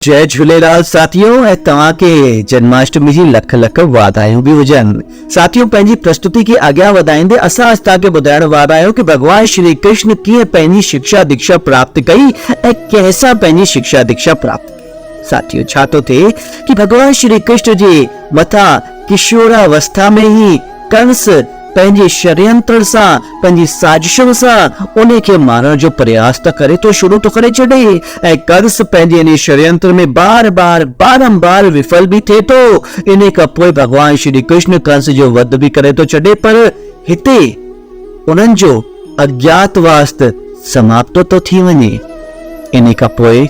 जय झूलेलाल साथियों, ऐं तव्हां खे जन्माष्टमी जी लख लख वाधायूं भी हुजनि। साथियों, पंहिंजी प्रस्तुति खे अॻियां वधाईंदे असां आज तव्हांखे ॿुधाइण वारा आहियूं कि भगवान श्री कृष्ण कीअं पंहिंजी शिक्षा दीक्षा प्राप्त कई ऐं कंहिंसां पंहिंजी शिक्षा दीक्षा प्राप्त कई। साथियों, छा थो थिए कि भगवान श्री कृष्ण जे मथां किशोरावस्था में ही कंस पंहिंजे षड्यंत्र सां, पंहिंजी साजिशुनि सां उन खे मारण जो प्रयास त करे तो शुरू तो करे छॾे ऐं कंस पंहिंजे इन षड्यंत्र में बारंबार विफल भी थिए तो। इन खां पोइ भगवान श्री कृष्ण कंस जो वध भी करे तो छॾे, पर हिते उन्हनि जो अज्ञातवास समाप्त तो थी वञे। इन खां पोइ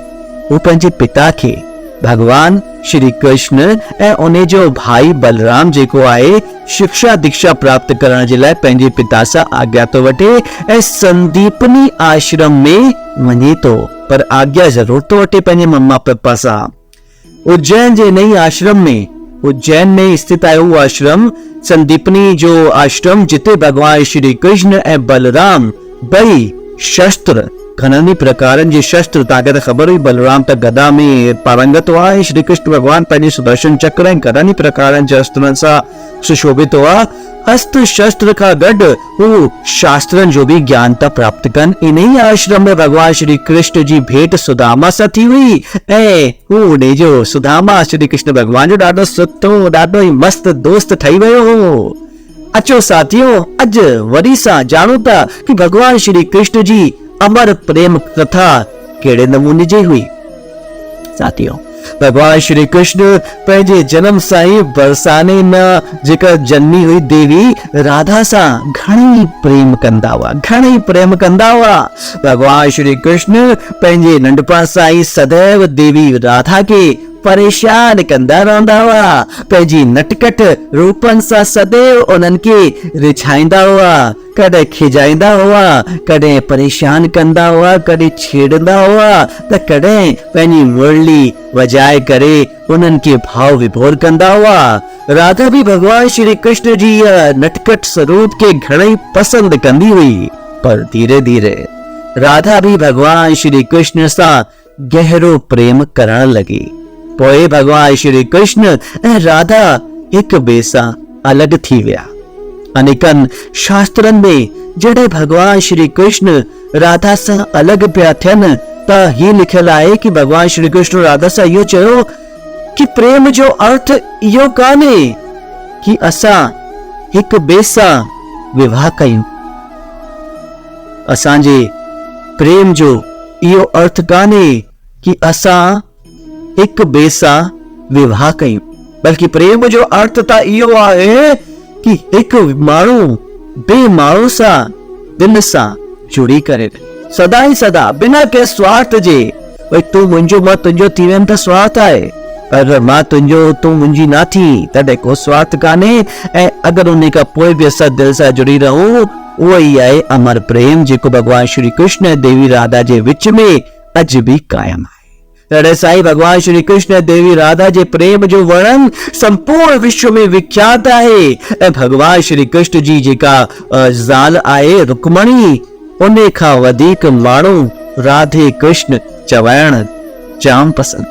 वो पंहिंजे पिता खे भगवान श्री कृष्ण ऐं उन जो भाई बलराम जेको आहे शिक्षा दीक्षा प्राप्त करण जे लाइ पंहिंजे पिता सां आज्ञा तो वठे ऐं संदीपनी आश्रम में वञे तो, पर आज्ञा जरूर तो वठे पंहिंजे मम्मा पप्पा सां। उज्जैन जे नई आश्रम में, उज्जैन में स्थित आहे उहो आश्रम संदीपनी जो आश्रम, जिते भगवान श्री कृष्ण ऐं बलराम ॿई शस्त्र, घणनि प्रकारनि जे शस्त्र, तव्हांखे त ख़बर हुई बलराम त गदा में पारंगत हुआ, श्री कृष्ण भगवान पंहिंजे सुदर्शन चक्र ऐं घणनि प्रकारनि जे अस्त्रनि सां सुशोभित हुआ। अस्त्र शस्त्र खां गॾु हू शास्त्रनि जो भी ज्ञान था प्राप्त कनि। इन ही आश्रम में भगवान श्री कृष्ण जी भेंट सुदामा सां थी हुई ऐं हू उन जो सुदामा श्री कृष्ण भगवान जो ॾाढो सुठो, ॾाढो ई मस्त दोस्त ठही वियो हो। अचो साथियों, अॼु वरी सां ॼाणूं था कि भगवान श्री कृष्ण जी अमर प्रेम कथा कहिड़े नमूने जी हुई। साथियों, भगवान श्री कृष्ण पंहिंजे जन्म सां ई बरसाने में जेका जन्मी हुई देवी राधा सां घणेई प्रेम कंदा हुआ, भगवान श्री कृष्ण पंहिंजे नंढपण सां ई सदैव देवी राधा के परेशान कंदा रहंदा हुआ, पंहिंजी नटखट रूपनि सां सदैव उन्हनि खे रिझाईंदा हुआ, कॾहिं खिजाईंदा हुआ, कॾहिं परेशान कंदा हुआ, कॾहिं छेड़ंदा हुआ त कॾहिं पंहिंजी मुरली वजाए करे उन्हनि खे भाव विभोर कंदा हुआ। राधा भी भगवान श्री कृष्ण जी नटखट स्वरूप के घणेई पसंद कंदी हुई, पर धीरे धीरे राधा भी भगवान श्री कृष्ण सां गहरो प्रेम करण लगी। पोइ भगवान श्री कृष्ण ऐं राधा हिक ॿिए सां अलॻ थी विया। अनेकनि शास्त्रनि में जॾहिं भगवान श्री कृष्ण राधा सां अलॻ पिया थियनि त ही लिखियल आहे कि भगवान श्री कृष्ण राधा सां इहो चयो कि प्रेम जो अर्थ इहो कान्हे कि असां हिक ॿिए सां विवाह कयूं। असांजे प्रेम जो इहो अर्थ कान्हे कि असां हिक ॿिए सां विवाह कयूं, बल्कि प्रेम जो अर्थ त इहो आहे कि हिक माण्हू ॿिए माण्हू सां दिल सां जुड़ी करे सदा ई सदा बिना के स्वार्थ जे। भई तूं मुंहिंजो मां तुंहिंजो थी वियमि त स्वार्थ आहे, पर मां तुंहिंजो तूं मुंहिंजी न थी तॾहिं को स्वार्थ कान्हे। ऐं अगरि उन खां पोइ बि असां दिल सां जुड़ी रहूं, उहो ई आहे अमर प्रेम, जेको भगवान श्री कृष्ण ऐं देवी राधा जे विच में अॼु भी कायम आहे। तॾहिं साईं भगवान श्री कृष्ण ऐं देवी राधा जे प्रेम जो वर्णन संपूर्ण विश्व में विख्यात आहे ऐं भगवान श्री कृष्ण जी जेका ज़ाल आहे रुक्मणी, उन खां वधीक माण्हू राधे कृष्ण चवाइण जाम पसंद।